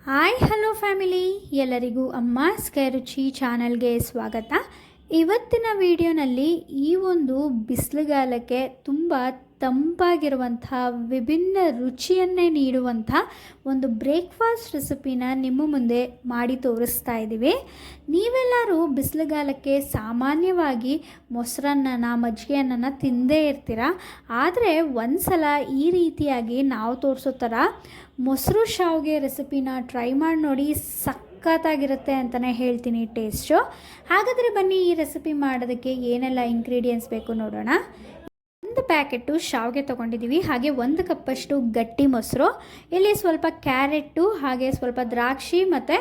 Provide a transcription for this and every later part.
Hi hello family, ಎಲ್ಲರಿಗೂ ಅಮ್ಮಾಸ್ ಕೈ ರುಚಿ ಚಾನಲ್ಗೆ ಸ್ವಾಗತ. ಇವತ್ತಿನ ವಿಡಿಯೋನಲ್ಲಿ ಈ ಒಂದು ಬಿಸಿಲುಗಾಲಕ್ಕೆ ತುಂಬ ತಂಪಾಗಿರುವಂಥ ವಿಭಿನ್ನ ರುಚಿಯನ್ನೇ ನೀಡುವಂಥ ಒಂದು ಬ್ರೇಕ್ಫಾಸ್ಟ್ ರೆಸಿಪಿನ ನಿಮ್ಮ ಮುಂದೆ ಮಾಡಿ ತೋರಿಸ್ತಾ ಇದ್ದೀವಿ. ನೀವೆಲ್ಲರೂ ಬಿಸಿಲುಗಾಲಕ್ಕೆ ಸಾಮಾನ್ಯವಾಗಿ ಮೊಸರನ್ನ ಮಜ್ಜಿಗೆಯನ್ನು ತಿಂದೇ ಇರ್ತೀರ. ಆದರೆ ಒಂದು ಸಲ ಈ ರೀತಿಯಾಗಿ ನಾವು ತೋರಿಸೋ ಥರ ಮೊಸರು ಶಾವಿಗೆ ರೆಸಿಪಿನ ಟ್ರೈ ಮಾಡಿ ನೋಡಿ, ಸಖತ್ತಾಗಿರುತ್ತೆ ಅಂತಲೇ ಹೇಳ್ತೀನಿ ಟೇಸ್ಟು. ಹಾಗಾದರೆ ಬನ್ನಿ ಈ ರೆಸಿಪಿ ಮಾಡೋದಕ್ಕೆ ಏನೆಲ್ಲ ಇಂಗ್ರೀಡಿಯೆಂಟ್ಸ್ ಬೇಕು ನೋಡೋಣ. ಒಂದು ಪ್ಯಾಕೆಟು ಶಾವಿಗೆ ತೊಗೊಂಡಿದ್ದೀವಿ, ಹಾಗೆ 1 ಕಪ್ಪಷ್ಟು ಗಟ್ಟಿ ಮೊಸರು, ಇಲ್ಲಿ ಸ್ವಲ್ಪ ಕ್ಯಾರೆಟು, ಹಾಗೆ ಸ್ವಲ್ಪ ದ್ರಾಕ್ಷಿ ಮತ್ತು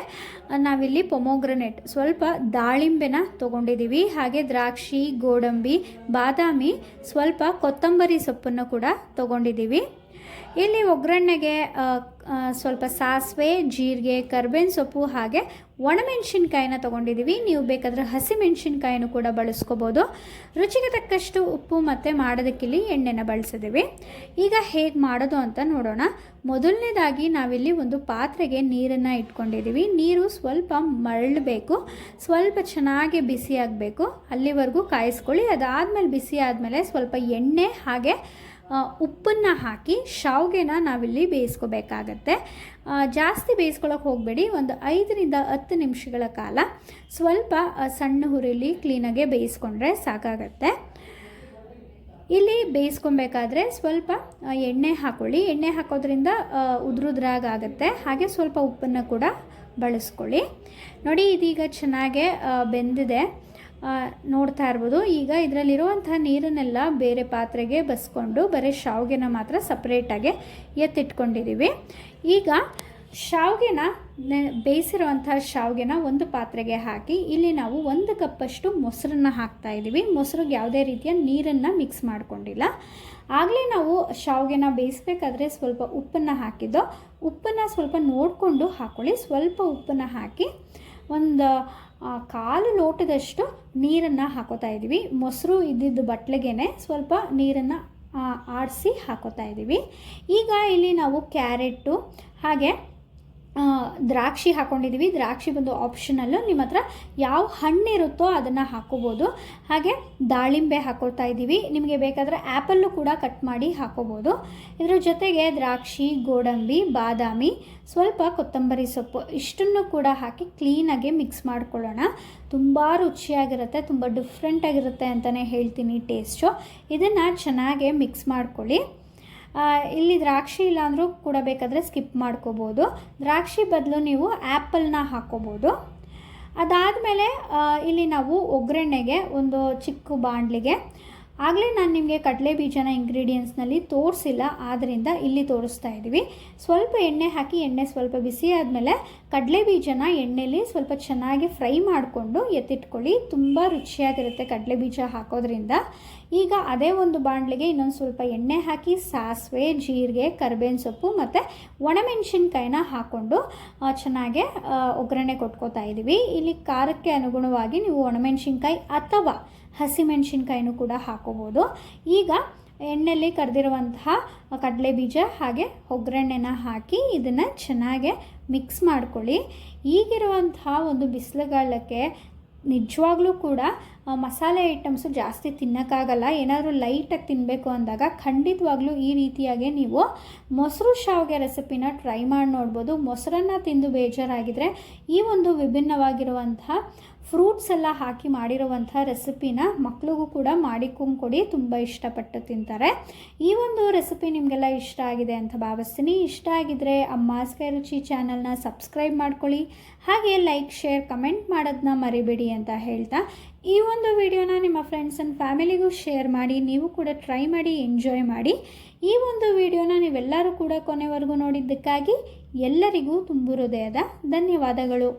ನಾವಿಲ್ಲಿ ಪೊಮೊಗ್ರನೇಟ್ ಸ್ವಲ್ಪ ದಾಳಿಂಬೆನ ತೊಗೊಂಡಿದ್ದೀವಿ, ಹಾಗೆ ದ್ರಾಕ್ಷಿ, ಗೋಡಂಬಿ, ಬಾದಾಮಿ, ಸ್ವಲ್ಪ ಕೊತ್ತಂಬರಿ ಸೊಪ್ಪನ್ನು ಕೂಡ ತೊಗೊಂಡಿದ್ದೀವಿ. ಇಲ್ಲಿ ಒಗ್ಗರಣೆಗೆ ಸ್ವಲ್ಪ ಸಾಸಿವೆ, ಜೀರಿಗೆ, ಕರ್ಬೇವಿನ ಸೊಪ್ಪು ಹಾಗೆ ಒಣಮೆಣಸಿನ್ಕಾಯಿನ ತೊಗೊಂಡಿದ್ದೀವಿ. ನೀವು ಬೇಕಾದರೆ ಹಸಿಮೆಣಸಿನ್ಕಾಯಿನೂ ಕೂಡ ಬಳಸ್ಕೋಬೋದು. ರುಚಿಗೆ ತಕ್ಕಷ್ಟು ಉಪ್ಪು ಮತ್ತು ಮಾಡೋದಕ್ಕಿಲ್ಲಿ ಎಣ್ಣೆನ ಬಳಸಿದ್ದೀವಿ. ಈಗ ಹೇಗೆ ಮಾಡೋದು ಅಂತ ನೋಡೋಣ. ಮೊದಲನೇದಾಗಿ ನಾವಿಲ್ಲಿ ಒಂದು ಪಾತ್ರೆಗೆ ನೀರನ್ನು ಇಟ್ಕೊಂಡಿದ್ದೀವಿ. ನೀರು ಸ್ವಲ್ಪ ಮರಳಬೇಕು, ಸ್ವಲ್ಪ ಚೆನ್ನಾಗಿ ಬಿಸಿ ಆಗಬೇಕು, ಅಲ್ಲಿವರೆಗೂ ಕಾಯಿಸ್ಕೊಳ್ಳಿ. ಅದಾದಮೇಲೆ ಬಿಸಿ ಆದಮೇಲೆ ಸ್ವಲ್ಪ ಎಣ್ಣೆ ಹಾಗೆ ಉಪ್ಪನ್ನು ಹಾಕಿ ಶಾವಿಗೆನ ನಾವಿಲ್ಲಿ ಬೇಯಿಸ್ಕೋಬೇಕಾಗತ್ತೆ. ಜಾಸ್ತಿ ಬೇಯಿಸ್ಕೊಳ್ಳೋಕೆ ಹೋಗಬೇಡಿ. ಒಂದು 5ರಿಂದ 10 ನಿಮಿಷಗಳ ಕಾಲ ಸ್ವಲ್ಪ ಸಣ್ಣ ಹುರಿಲಿ ಕ್ಲೀನಾಗೆ ಬೇಯಿಸ್ಕೊಂಡ್ರೆ ಸಾಕಾಗತ್ತೆ. ಇಲ್ಲಿ ಬೇಯಿಸ್ಕೊಬೇಕಾದ್ರೆ ಸ್ವಲ್ಪ ಎಣ್ಣೆ ಹಾಕ್ಕೊಳ್ಳಿ. ಎಣ್ಣೆ ಹಾಕೋದ್ರಿಂದ ಉದುರುದ್ರಾಗುತ್ತೆ. ಹಾಗೆ ಸ್ವಲ್ಪ ಉಪ್ಪನ್ನು ಕೂಡ ಬಳಸ್ಕೊಳ್ಳಿ. ನೋಡಿ, ಇದೀಗ ಚೆನ್ನಾಗೆ ಬೆಂದಿದೆ, ನೋಡ್ತಾ ಇರ್ಬೋದು. ಈಗ ಇದರಲ್ಲಿರುವಂಥ ನೀರನ್ನೆಲ್ಲ ಬೇರೆ ಪಾತ್ರೆಗೆ ಬಸ್ಕೊಂಡು ಬರೀ ಶಾವಿಗೆನ ಮಾತ್ರ ಸಪ್ರೇಟಾಗಿ ಎತ್ತಿಟ್ಕೊಂಡಿದ್ದೀವಿ. ಈಗ ಶಾವಿಗೆನ ಬೇಯಿಸಿರುವಂಥ ಶಾವಿಗೆನ ಒಂದು ಪಾತ್ರೆಗೆ ಹಾಕಿ ಇಲ್ಲಿ ನಾವು 1 ಕಪ್ಪಷ್ಟು ಮೊಸರನ್ನು ಹಾಕ್ತಾ ಇದ್ದೀವಿ. ಮೊಸರಿಗೆ ಯಾವುದೇ ರೀತಿಯ ನೀರನ್ನು ಮಿಕ್ಸ್ ಮಾಡ್ಕೊಂಡಿಲ್ಲ. ಆಗಲೇ ನಾವು ಶಾವಿಗೆನ ಬೇಯಿಸ್ಬೇಕಾದ್ರೆ ಸ್ವಲ್ಪ ಉಪ್ಪನ್ನು ಹಾಕಿದ್ದು, ಉಪ್ಪನ್ನು ಸ್ವಲ್ಪ ನೋಡಿಕೊಂಡು ಹಾಕ್ಕೊಳ್ಳಿ. ಸ್ವಲ್ಪ ಉಪ್ಪನ್ನು ಹಾಕಿ ಒಂದು 1/4 ಲೋಟದಷ್ಟು ನೀರನ್ನು ಹಾಕೋತಾ ಇದ್ದೀವಿ. ಮೊಸರು ಇದ್ದಿದ್ದು ಬಟ್ಲಿಗೆ ಸ್ವಲ್ಪ ನೀರನ್ನು ಆಡಿಸಿ ಹಾಕೋತಾ ಇದ್ದೀವಿ. ಈಗ ಇಲ್ಲಿ ನಾವು ಕ್ಯಾರೆಟು ಹಾಗೆ ದ್ರಾಕ್ಷಿ ಹಾಕ್ಕೊಂಡಿದ್ದೀವಿ. ದ್ರಾಕ್ಷಿ ಬಂದು ಆಪ್ಷನಲ್ಲು, ನಿಮ್ಮ ಹತ್ರ ಯಾವ ಹಣ್ಣಿರುತ್ತೋ ಅದನ್ನು ಹಾಕೋಬೋದು. ಹಾಗೆ ದಾಳಿಂಬೆ ಹಾಕೋತಾ ಇದ್ದೀವಿ. ನಿಮಗೆ ಬೇಕಾದರೆ ಆ್ಯಪಲ್ಲು ಕೂಡ ಕಟ್ ಮಾಡಿ ಹಾಕೋಬೋದು. ಇದರ ಜೊತೆಗೆ ದ್ರಾಕ್ಷಿ, ಗೋಡಂಬಿ, ಬಾದಾಮಿ, ಸ್ವಲ್ಪ ಕೊತ್ತಂಬರಿ ಸೊಪ್ಪು ಇಷ್ಟನ್ನು ಕೂಡ ಹಾಕಿ ಕ್ಲೀನಾಗಿ ಮಿಕ್ಸ್ ಮಾಡ್ಕೊಳ್ಳೋಣ. ತುಂಬ ರುಚಿಯಾಗಿರುತ್ತೆ, ತುಂಬ ಡಿಫ್ರೆಂಟಾಗಿರುತ್ತೆ ಅಂತಲೇ ಹೇಳ್ತೀನಿ ಟೇಸ್ಟು. ಇದನ್ನು ಚೆನ್ನಾಗಿ ಮಿಕ್ಸ್ ಮಾಡ್ಕೊಳ್ಳಿ. ಇಲ್ಲಿ ದ್ರಾಕ್ಷಿ ಇಲ್ಲಾಂದರೂ ಕೂಡ ಬೇಕಾದರೆ ಸ್ಕಿಪ್ ಮಾಡ್ಕೋಬೋದು. ದ್ರಾಕ್ಷಿ ಬದಲು ನೀವು ಆ್ಯಪಲ್ನ ಹಾಕ್ಕೋಬೋದು. ಅದಾದಮೇಲೆ ಇಲ್ಲಿ ನಾವು ಒಗ್ಗರಣೆಗೆ ಒಂದು ಚಿಕ್ಕ ಬಾಣಲಿಗೆ, ಆಗಲೇ ನಾನು ನಿಮಗೆ ಕಡಲೆ ಬೀಜನ ಇಂಗ್ರೀಡಿಯೆಂಟ್ಸ್ನಲ್ಲಿ ತೋರಿಸಿಲ್ಲ, ಆದ್ದರಿಂದ ಇಲ್ಲಿ ತೋರಿಸ್ತಾ ಇದ್ದೀವಿ. ಸ್ವಲ್ಪ ಎಣ್ಣೆ ಹಾಕಿ, ಎಣ್ಣೆ ಸ್ವಲ್ಪ ಬಿಸಿ ಆದಮೇಲೆ ಕಡಲೆ ಬೀಜನ ಎಣ್ಣೆಯಲ್ಲಿ ಸ್ವಲ್ಪ ಚೆನ್ನಾಗಿ ಫ್ರೈ ಮಾಡಿಕೊಂಡು ಎತ್ತಿಟ್ಕೊಳ್ಳಿ. ತುಂಬ ರುಚಿಯಾಗಿರುತ್ತೆ ಕಡಲೆ ಬೀಜ ಹಾಕೋದ್ರಿಂದ. ಈಗ ಅದೇ ಒಂದು ಬಾಣಲಿಗೆ ಇನ್ನೊಂದು ಸ್ವಲ್ಪ ಎಣ್ಣೆ ಹಾಕಿ ಸಾಸಿವೆ, ಜೀರಿಗೆ, ಕರ್ಬೇವಿನ ಸೊಪ್ಪು ಮತ್ತು ಒಣಮೆಣಸಿನ್ಕಾಯಿನ ಹಾಕ್ಕೊಂಡು ಚೆನ್ನಾಗೆ ಒಗ್ಗರಣೆ ಕೊಟ್ಕೋತಾ ಇದ್ದೀವಿ. ಇಲ್ಲಿ ಖಾರಕ್ಕೆ ಅನುಗುಣವಾಗಿ ನೀವು ಒಣಮೆಣಸಿನ್ಕಾಯಿ ಅಥವಾ ಹಸಿಮೆಣಸಿನ್ಕಾಯಿನೂ ಕೂಡ ಹಾಕೋಬೋದು. ಈಗ ಎಣ್ಣೆಯಲ್ಲಿ ಕರೆದಿರುವಂತಹ ಕಡಲೆ ಬೀಜ ಹಾಗೆ ಒಗ್ಗರಣೆನ ಹಾಕಿ ಇದನ್ನು ಚೆನ್ನಾಗೆ ಮಿಕ್ಸ್ ಮಾಡ್ಕೊಳ್ಳಿ. ಈಗಿರುವಂತಹ ಒಂದು ಬಿಸಿಲುಗಾಲಕ್ಕೆ ನಿಜವಾಗ್ಲೂ ಕೂಡ ಮಸಾಲೆ ಐಟಮ್ಸು ಜಾಸ್ತಿ ತಿನ್ನೋಕ್ಕಾಗಲ್ಲ. ಏನಾದರೂ ಲೈಟಾಗಿ ತಿನ್ನಬೇಕು ಅಂದಾಗ ಖಂಡಿತವಾಗ್ಲೂ ಈ ರೀತಿಯಾಗಿ ನೀವು ಮೊಸರು ಶಾವಿಗೆ ರೆಸಿಪಿನ ಟ್ರೈ ಮಾಡಿ ನೋಡ್ಬೋದು. ಮೊಸರನ್ನು ತಿಂದು ಬೇಜಾರಾಗಿದ್ದರೆ ಈ ಒಂದು ವಿಭಿನ್ನವಾಗಿರುವಂಥ ಫ್ರೂಟ್ಸ್ ಎಲ್ಲ ಹಾಕಿ ಮಾಡಿರುವಂಥ ರೆಸಿಪಿನ ಮಕ್ಕಳಿಗೂ ಕೂಡ ಮಾಡಿಕೊಂಡ್ಕೊಡಿ, ತುಂಬ ಇಷ್ಟಪಟ್ಟು ತಿಂತಾರೆ. ಈ ಒಂದು ರೆಸಿಪಿ ನಿಮಗೆಲ್ಲ ಇಷ್ಟ ಆಗಿದೆ ಅಂತ ಭಾವಿಸ್ತೀನಿ. ಇಷ್ಟ ಆಗಿದ್ದರೆ ಅಮ್ಮಾಸ್ ಕೈ ರುಚಿ ಚಾನಲ್ನ ಸಬ್ಸ್ಕ್ರೈಬ್ ಮಾಡ್ಕೊಳ್ಳಿ, ಹಾಗೆ ಲೈಕ್, ಶೇರ್, ಕಮೆಂಟ್ ಮಾಡೋದನ್ನ ಮರಿಬೇಡಿ ಅಂತ ಹೇಳ್ತಾ ಈ ಒಂದು ವಿಡಿಯೋನ ನಿಮ್ಮ ಫ್ರೆಂಡ್ಸ್ ಆ್ಯಂಡ್ ಫ್ಯಾಮಿಲಿಗೂ ಶೇರ್ ಮಾಡಿ, ನೀವು ಕೂಡ ಟ್ರೈ ಮಾಡಿ, ಎಂಜಾಯ್ ಮಾಡಿ. ಈ ಒಂದು ವಿಡಿಯೋನ ನೀವೆಲ್ಲರೂ ಕೂಡ ಕೊನೆವರೆಗೂ ನೋಡಿದ್ದಕ್ಕಾಗಿ ಎಲ್ಲರಿಗೂ ತುಂಬು ಹೃದಯದ ಧನ್ಯವಾದಗಳು.